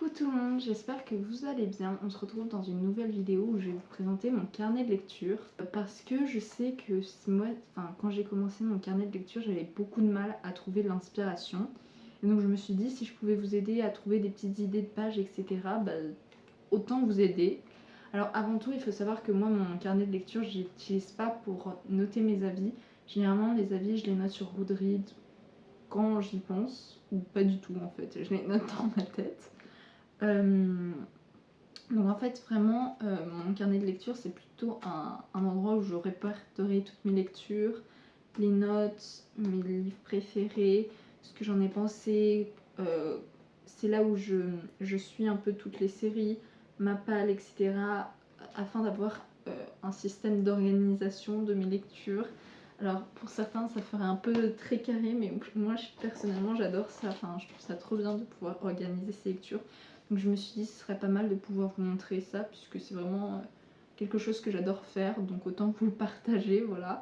Coucou tout le monde, j'espère que vous allez bien. On se retrouve dans une nouvelle vidéo où je vais vous présenter mon carnet de lecture parce que je sais que moi, quand j'ai commencé mon carnet de lecture, j'avais beaucoup de mal à trouver de l'inspiration. Et donc je me suis dit si je pouvais vous aider à trouver des petites idées de pages, etc., autant vous aider. Alors avant tout, il faut savoir que moi, mon carnet de lecture, je l'utilise pas pour noter mes avis. Généralement, les avis, je les note sur Goodreads quand j'y pense, ou pas du tout en fait, je les note dans ma tête. Donc en fait vraiment mon carnet de lecture c'est plutôt un endroit où je répertorie toutes mes lectures, les notes, mes livres préférés, ce que j'en ai pensé, c'est là où je suis un peu toutes les séries, ma palle, etc. afin d'avoir un système d'organisation de mes lectures. Alors pour certains ça ferait un peu très carré, mais moi personnellement j'adore ça, je trouve ça trop bien de pouvoir organiser ces lectures. Donc je me suis dit ce serait pas mal de pouvoir vous montrer ça puisque c'est vraiment quelque chose que j'adore faire, donc autant vous le partager, voilà.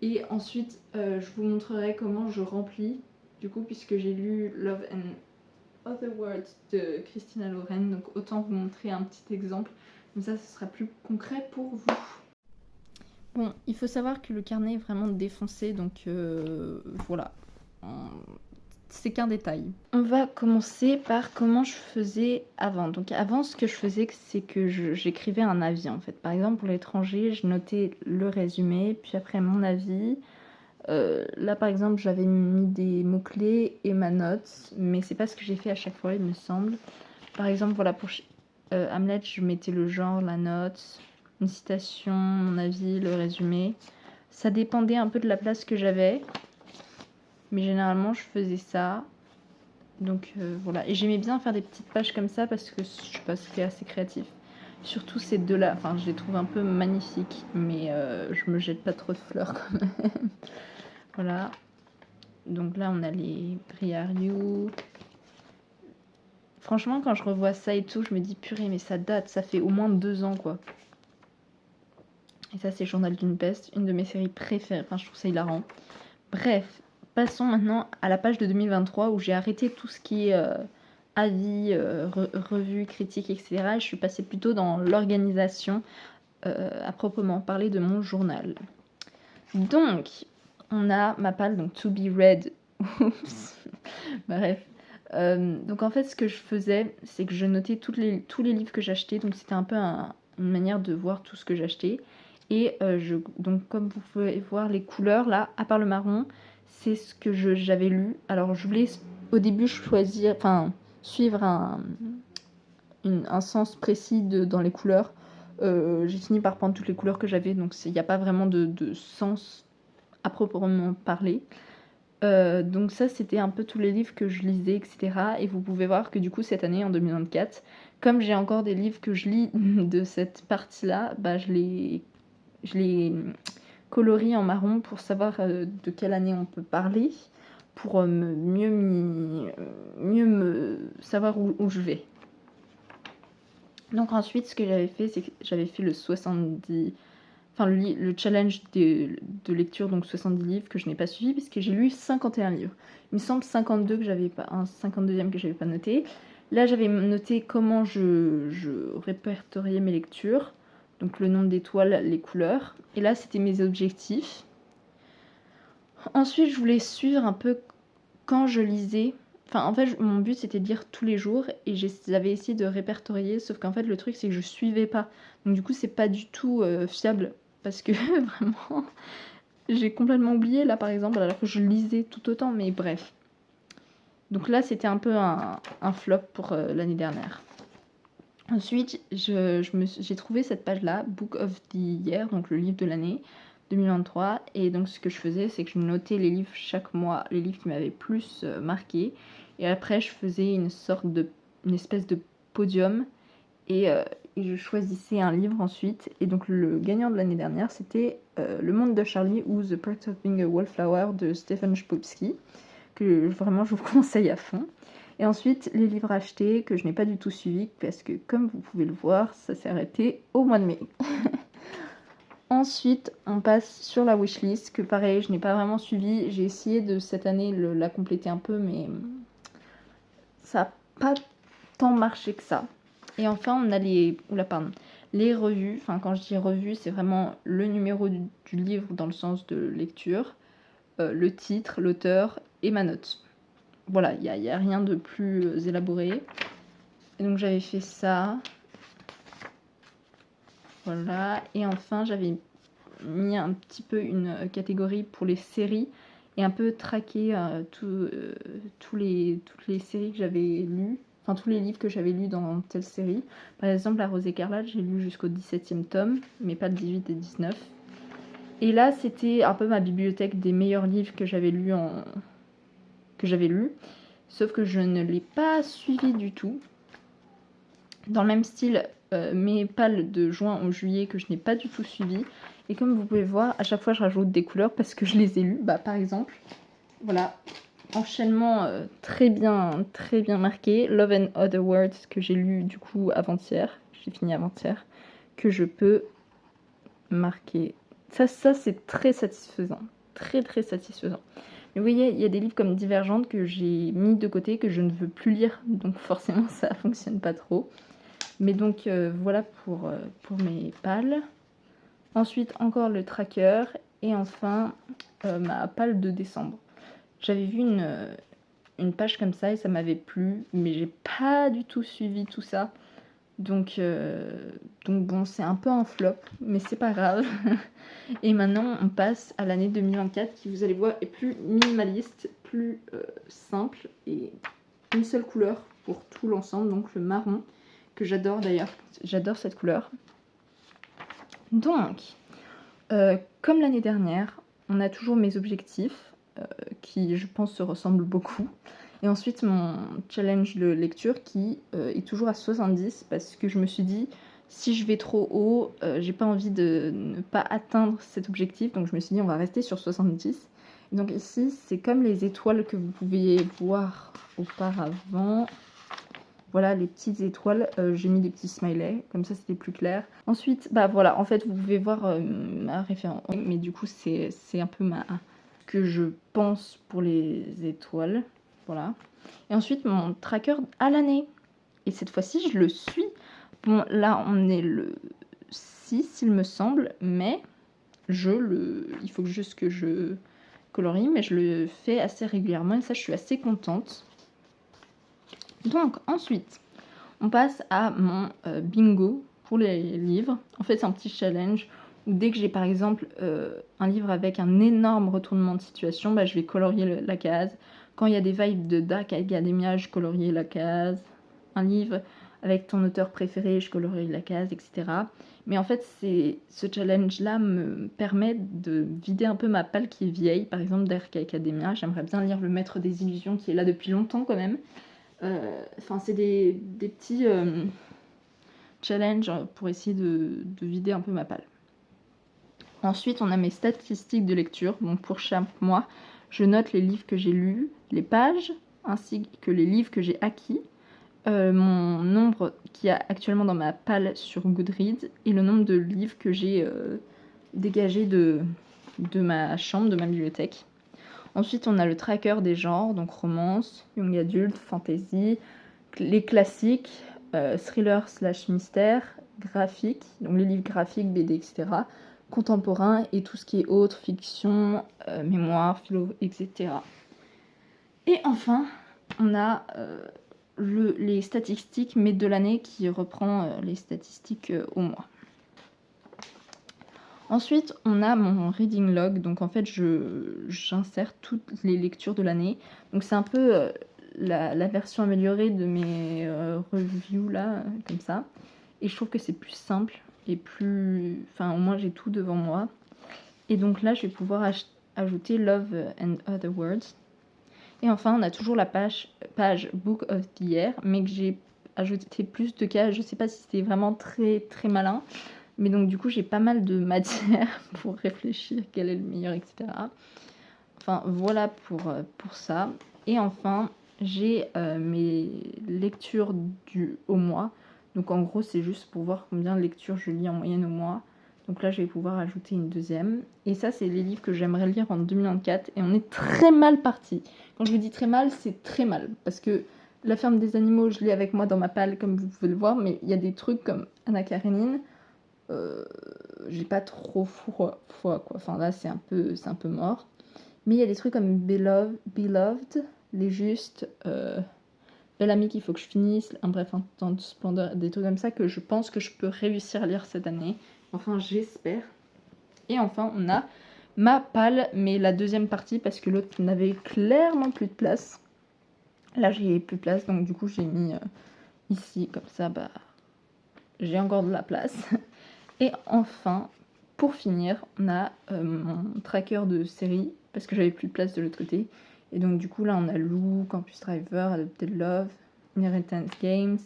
Et ensuite je vous montrerai comment je remplis, du coup puisque j'ai lu Love and Other Words de Christina Loren, donc autant vous montrer un petit exemple, comme ça ce sera plus concret pour vous. Bon, il faut savoir que le carnet est vraiment défoncé, donc voilà, c'est qu'un détail. On va commencer par comment je faisais avant. Donc avant, ce que je faisais, c'est que j'écrivais un avis en fait. Par exemple, pour l'étranger, je notais le résumé, puis après mon avis. Là par exemple, j'avais mis des mots-clés et ma note, mais c'est pas ce que j'ai fait à chaque fois, il me semble. Par exemple, voilà, pour Hamlet, je mettais le genre, la note, une citation, mon avis, le résumé. Ça dépendait un peu de la place que j'avais, mais généralement je faisais ça. Donc voilà, et j'aimais bien faire des petites pages comme ça parce que je sais pas, c'était assez créatif. Surtout ces deux-là, je les trouve un peu magnifiques, mais je me jette pas trop de fleurs quand même. Voilà. Donc là, on a les Briariou. Franchement, quand je revois ça et tout, je me dis purée, mais ça date, ça fait au moins 2 ans quoi. Et ça, c'est Journal d'une peste, une de mes séries préférées. Je trouve ça hilarant. Bref, passons maintenant à la page de 2023 où j'ai arrêté tout ce qui est avis, revues, critiques, etc. Et je suis passée plutôt dans l'organisation à proprement parler de mon journal. Donc, on a ma palle, donc To Be Read. Oups. Bref. Donc en fait, ce que je faisais, c'est que je notais tous les livres que j'achetais. Donc c'était un peu une manière de voir tout ce que j'achetais. Et donc comme vous pouvez voir les couleurs là, à part le marron, c'est ce que j'avais lu. Alors je voulais au début suivre un sens précis dans les couleurs. J'ai fini par prendre toutes les couleurs que j'avais, donc il n'y a pas vraiment de sens à proprement parler. Donc ça c'était un peu tous les livres que je lisais, etc. Et vous pouvez voir que du coup cette année en 2024, comme j'ai encore des livres que je lis de cette partie là, je les colorie en marron pour savoir de quelle année on peut parler, pour mieux me savoir où je vais. Donc ensuite ce que j'avais fait, c'est que j'avais fait le 70... le challenge de lecture, donc 70 livres que je n'ai pas suivi puisque j'ai lu 51 livres. Il me semble 52 que j'avais pas, un 52e que j'avais pas noté. Là j'avais noté comment je répertoriais mes lectures, donc le nombre d'étoiles, les couleurs. Et là c'était mes objectifs. Ensuite je voulais suivre un peu quand je lisais. En fait mon but c'était de lire tous les jours et j'avais essayé de répertorier, sauf qu'en fait le truc c'est que je suivais pas. Donc du coup c'est pas du tout fiable. Parce que vraiment, j'ai complètement oublié là par exemple, alors que je lisais tout autant, mais bref. Donc là, c'était un peu un flop pour l'année dernière. Ensuite, j'ai trouvé cette page-là, Book of the Year, donc le livre de l'année 2023. Et donc ce que je faisais, c'est que je notais les livres chaque mois, les livres qui m'avaient plus marqué. Et après, je faisais une espèce de podium. Et je choisissais un livre ensuite. Et donc le gagnant de l'année dernière, c'était Le Monde de Charlie ou The Perks of Being a Wallflower de Stephen Chbosky, que vraiment je vous conseille à fond. Et ensuite, les livres achetés que je n'ai pas du tout suivis, parce que comme vous pouvez le voir, ça s'est arrêté au mois de mai. Ensuite, on passe sur la wishlist, que pareil, je n'ai pas vraiment suivi. J'ai essayé de cette année la compléter un peu, mais ça n'a pas tant marché que ça. Et enfin, on a les revues. Enfin, quand je dis revues, c'est vraiment le numéro du livre dans le sens de lecture, le titre, l'auteur et ma note. Voilà, il y a rien de plus élaboré. Et donc j'avais fait ça. Voilà. Et enfin, j'avais mis un petit peu une catégorie pour les séries et un peu traqué toutes les séries que j'avais lues. Enfin, tous les livres que j'avais lus dans telle série. Par exemple, La Rose écarlate, j'ai lu jusqu'au 17e tome, mais pas le 18 et 19. Et là, c'était un peu ma bibliothèque des meilleurs livres que j'avais lus sauf que je ne l'ai pas suivi du tout. Dans le même style, mes pales de juin au juillet que je n'ai pas du tout suivi. Et comme vous pouvez voir, à chaque fois je rajoute des couleurs parce que je les ai lues. Par exemple, voilà, enchaînement très bien marqué. Love and Other Words que j'ai lu du coup avant-hier. J'ai fini avant-hier. Que je peux marquer. Ça c'est très satisfaisant. Très satisfaisant. Mais vous voyez, il y a des livres comme Divergente que j'ai mis de côté, que je ne veux plus lire. Donc forcément ça fonctionne pas trop. Mais donc voilà pour mes pales. Ensuite encore le tracker. Et enfin ma pale de décembre. J'avais vu une page comme ça et ça m'avait plu. Mais j'ai pas du tout suivi tout ça. Donc bon, c'est un peu un flop. Mais c'est pas grave. Et maintenant on passe à l'année 2024 qui, vous allez voir, est plus minimaliste, plus simple. Et une seule couleur pour tout l'ensemble. Donc le marron. Que j'adore d'ailleurs, j'adore cette couleur. Donc, comme l'année dernière, on a toujours mes objectifs, qui je pense se ressemblent beaucoup. Et ensuite mon challenge de lecture qui est toujours à 70, parce que je me suis dit, si je vais trop haut, j'ai pas envie de ne pas atteindre cet objectif. Donc je me suis dit, on va rester sur 70. Et donc ici, c'est comme les étoiles que vous pouviez voir auparavant. Voilà les petites étoiles, j'ai mis des petits smileys, comme ça c'était plus clair. Ensuite, voilà, en fait vous pouvez voir ma référence, mais du coup c'est un peu que je pense pour les étoiles, voilà. Et ensuite mon tracker à l'année, et cette fois-ci je le suis. Bon là on est le 6 il me semble, mais il faut juste que je colorie, mais je le fais assez régulièrement et ça je suis assez contente. Donc ensuite, on passe à mon bingo pour les livres. En fait, c'est un petit challenge où dès que j'ai par exemple un livre avec un énorme retournement de situation, je vais colorier la case. Quand il y a des vibes de Dark Academia, je colorie la case. Un livre avec ton auteur préféré, je colorie la case, etc. Mais en fait, ce challenge-là me permet de vider un peu ma palle qui est vieille. Par exemple, Dark Academia, j'aimerais bien lire Le Maître des Illusions qui est là depuis longtemps quand même. Enfin, c'est des petits challenges pour essayer de vider un peu ma palle. Ensuite, on a mes statistiques de lecture. Donc, pour chaque mois, je note les livres que j'ai lus, les pages, ainsi que les livres que j'ai acquis, mon nombre qui y a actuellement dans ma palle sur Goodreads et le nombre de livres que j'ai dégagés de ma chambre, de ma bibliothèque. Ensuite, on a le tracker des genres, donc romance, young adult, fantasy, les classiques, thriller / mystère, graphique, donc les livres graphiques, BD, etc., contemporain et tout ce qui est autre, fiction, mémoire, philo, etc. Et enfin, on a les statistiques, mais de l'année, qui reprend les statistiques au mois. Ensuite, on a mon reading log. Donc en fait, j'insère toutes les lectures de l'année. Donc c'est un peu la version améliorée de mes reviews là, comme ça. Et je trouve que c'est plus simple et plus... Enfin, au moins j'ai tout devant moi. Et donc là, je vais pouvoir ajouter Love and Other Words. Et enfin, on a toujours la page Book of the Year, mais que j'ai ajouté plus de cas. Je sais pas si c'était vraiment très très malin. Mais donc du coup j'ai pas mal de matière pour réfléchir quel est le meilleur, etc. Enfin voilà pour ça. Et enfin j'ai mes lectures au mois. Donc en gros c'est juste pour voir combien de lectures je lis en moyenne au mois. Donc là je vais pouvoir ajouter une deuxième. Et ça c'est les livres que j'aimerais lire en 2024. Et on est très mal parti. Quand je vous dis très mal, c'est très mal. Parce que La ferme des animaux, je l'ai avec moi dans ma palle, comme vous pouvez le voir, mais il y a des trucs comme Anna Karenine, j'ai pas trop foi, quoi. Enfin là, c'est un peu mort. Mais il y a des trucs comme Beloved, Les Justes, Belle Amie qu'il faut que je finisse, un bref instant de splendeur, des trucs comme ça que je pense que je peux réussir à lire cette année. Enfin, j'espère. Et enfin, on a ma palle, mais la deuxième partie, parce que l'autre n'avait clairement plus de place. Là, j'ai plus de place, donc du coup, j'ai mis ici, comme ça, bah, j'ai encore de la place. Et enfin, pour finir, on a mon tracker de série, parce que j'avais plus de place de l'autre côté. Et donc du coup, là, on a Lou, Campus Driver, Adopted Love, Inheritance Games,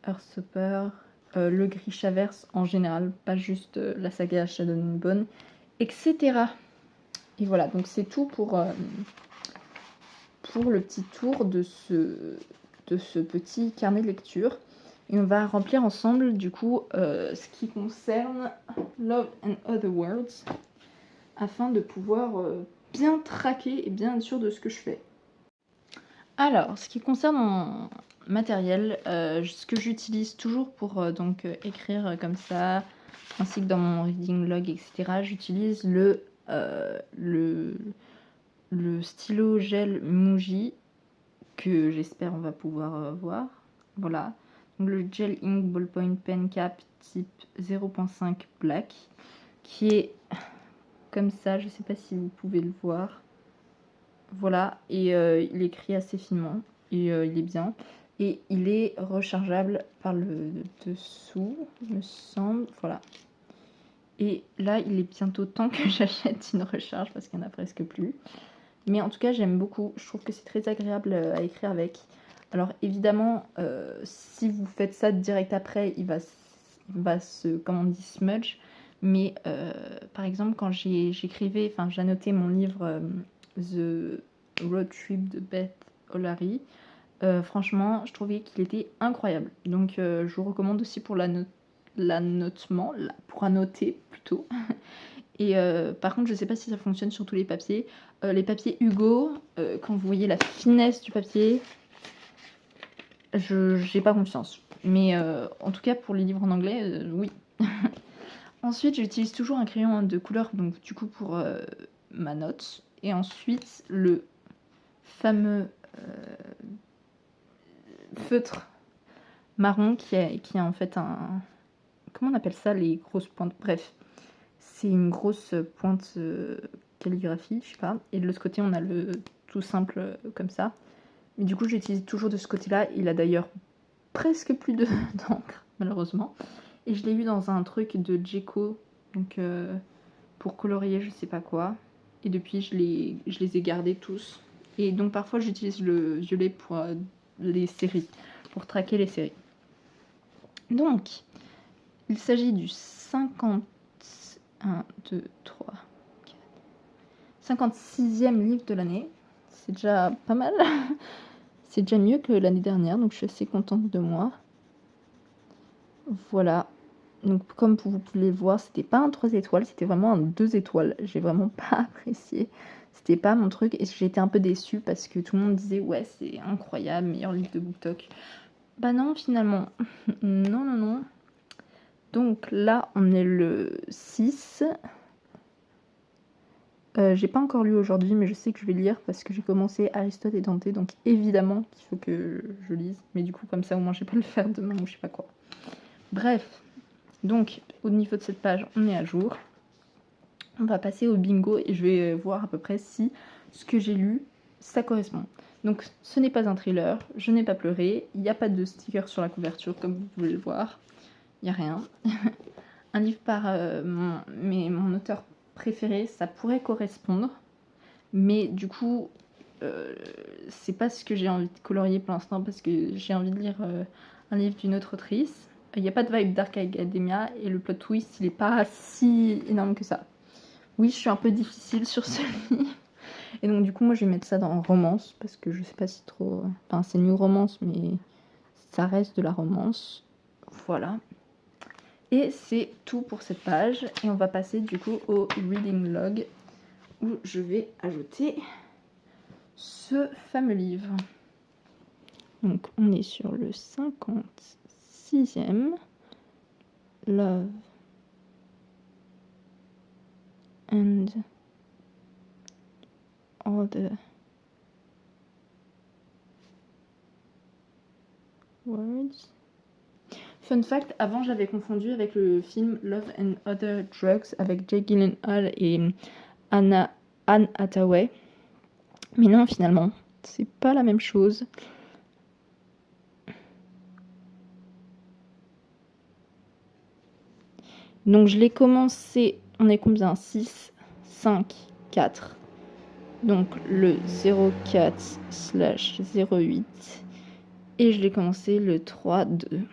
Earthstopper, le Grishaverse en général, pas juste la saga Shadow and Bone, etc. Et voilà, donc c'est tout pour le petit tour de ce petit carnet de lecture. Et on va remplir ensemble, du coup, ce qui concerne Love and Other Worlds, afin de pouvoir bien traquer et bien être sûr de ce que je fais. Alors, ce qui concerne mon matériel, ce que j'utilise toujours pour écrire comme ça, ainsi que dans mon reading log, etc., j'utilise le stylo gel Muji, que j'espère on va pouvoir voir. Voilà. Donc le Gel Ink Ballpoint Pen Cap type 0.5 Black, qui est comme ça, je sais pas si vous pouvez le voir. Voilà, et il écrit assez finement, et il est bien. Et il est rechargeable par le dessous, il me semble. Voilà. Et là, il est bientôt temps que j'achète une recharge parce qu'il n'y en a presque plus. Mais en tout cas, j'aime beaucoup. Je trouve que c'est très agréable à écrire avec. Alors évidemment, si vous faites ça direct après, il va se, comment on dit, smudge. Mais par exemple, quand j'écrivais, enfin j'annotais mon livre The Road Trip de Beth O'Leary, franchement, je trouvais qu'il était incroyable. Donc je vous recommande aussi pour l'annotement, pour annoter plutôt. Et par contre, je sais pas si ça fonctionne sur tous les papiers. Les papiers Hugo, quand vous voyez la finesse du papier, j'ai pas confiance. Mais en tout cas, pour les livres en anglais, oui. Ensuite, j'utilise toujours un crayon de couleur, donc du coup pour ma note. Et ensuite, le fameux feutre marron qui a en fait un... Comment on appelle ça, les grosses pointes? Bref, c'est une grosse pointe calligraphie, je sais pas. Et de l'autre côté, on a le tout simple comme ça. Mais du coup, j'utilise toujours de ce côté-là. Il a d'ailleurs presque plus d'encre, malheureusement. Et je l'ai eu dans un truc de Jeco, donc pour colorier je sais pas quoi. Et depuis, je les ai gardés tous. Et donc parfois, j'utilise le violet pour les séries, pour traquer les séries. Donc, il s'agit du 56e livre de l'année. C'est déjà pas mal. C'est déjà mieux que l'année dernière, donc je suis assez contente de moi. Voilà. Donc comme vous pouvez le voir, c'était pas un 3 étoiles, c'était vraiment un 2 étoiles. J'ai vraiment pas apprécié. C'était pas mon truc et j'ai été un peu déçue parce que tout le monde disait ouais c'est incroyable, meilleur livre de BookTok. Bah non finalement. Non. Donc là on est le 6. J'ai pas encore lu aujourd'hui, mais je sais que je vais lire parce que j'ai commencé Aristote et Dante, donc évidemment qu'il faut que je lise. Mais du coup, comme ça, au moins, je vais pas le faire demain ou je sais pas quoi. Bref, donc au niveau de cette page, on est à jour. On va passer au bingo et je vais voir à peu près si ce que j'ai lu, ça correspond. Donc, ce n'est pas un thriller, je n'ai pas pleuré, il n'y a pas de sticker sur la couverture comme vous pouvez le voir. Il n'y a rien. Un livre par mon auteur préféré, ça pourrait correspondre, mais du coup c'est pas ce que j'ai envie de colorier pour l'instant parce que j'ai envie de lire un livre d'une autre autrice. Il n'y a pas de vibe Dark Academia et le plot twist il est pas si énorme que ça. Oui, je suis un peu difficile sur ce livre et donc du coup moi je vais mettre ça dans romance parce que je sais pas si trop, enfin c'est new romance mais ça reste de la romance. Voilà. Et c'est tout pour cette page. Et on va passer du coup au reading log où je vais ajouter ce fameux livre. Donc on est sur le 56e. Love and Other Words. Fun fact, avant j'avais confondu avec le film Love and Other Drugs avec Jake Gyllenhaal et Anne Hathaway. Mais non, finalement, c'est pas la même chose. Donc je l'ai commencé, on est combien? 6, 5, 4. Donc le 04/08. Et je l'ai commencé le 3/2.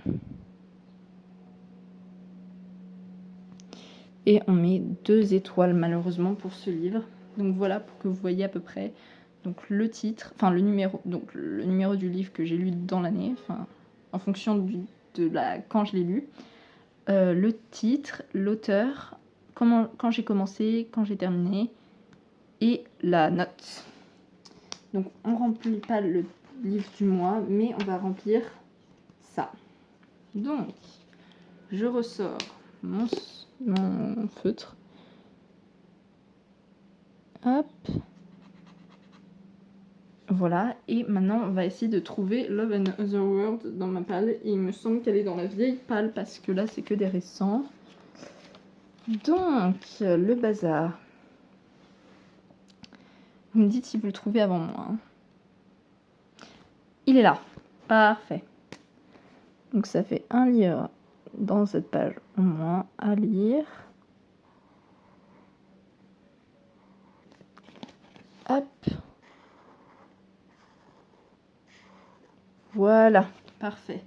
Et on met 2 étoiles malheureusement pour ce livre. Donc voilà, pour que vous voyez à peu près donc le titre, enfin le numéro du livre que j'ai lu dans l'année, enfin en fonction quand je l'ai lu, le titre, l'auteur, quand j'ai commencé, quand j'ai terminé et la note. Donc on remplit pas le livre du mois, mais on va remplir ça. Donc je ressors mon feutre. Hop. Voilà, et maintenant on va essayer de trouver Love and Other World dans ma palle. Et il me semble qu'elle est dans la vieille palle parce que là c'est que des récents. Donc, le bazar. Vous me dites si vous le trouvez avant moi. Il est là. Parfait. Donc ça fait un livre dans cette page au moins à lire. Hop. Voilà, parfait.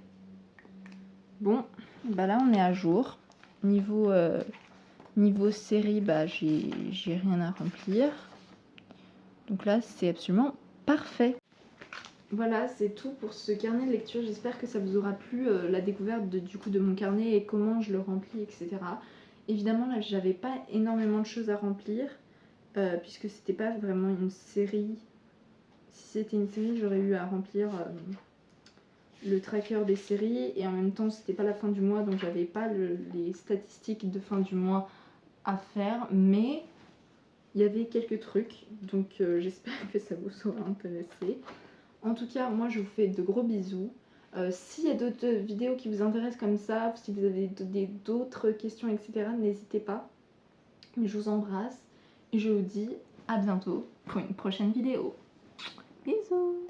Bon, bah là on est à jour. Niveau série, bah j'ai rien à remplir. Donc là c'est absolument parfait. Voilà, c'est tout pour ce carnet de lecture. J'espère que ça vous aura plu, la découverte de mon carnet et comment je le remplis, etc. Évidemment, là, j'avais pas énormément de choses à remplir, puisque c'était pas vraiment une série. Si c'était une série, j'aurais eu à remplir le tracker des séries, et en même temps, c'était pas la fin du mois, donc j'avais pas les statistiques de fin du mois à faire, mais il y avait quelques trucs, donc j'espère que ça vous aura intéressé. En tout cas, moi je vous fais de gros bisous. S'il y a d'autres vidéos qui vous intéressent comme ça, si vous avez d'autres questions, etc., n'hésitez pas. Je vous embrasse et je vous dis à bientôt pour une prochaine vidéo. Bisous!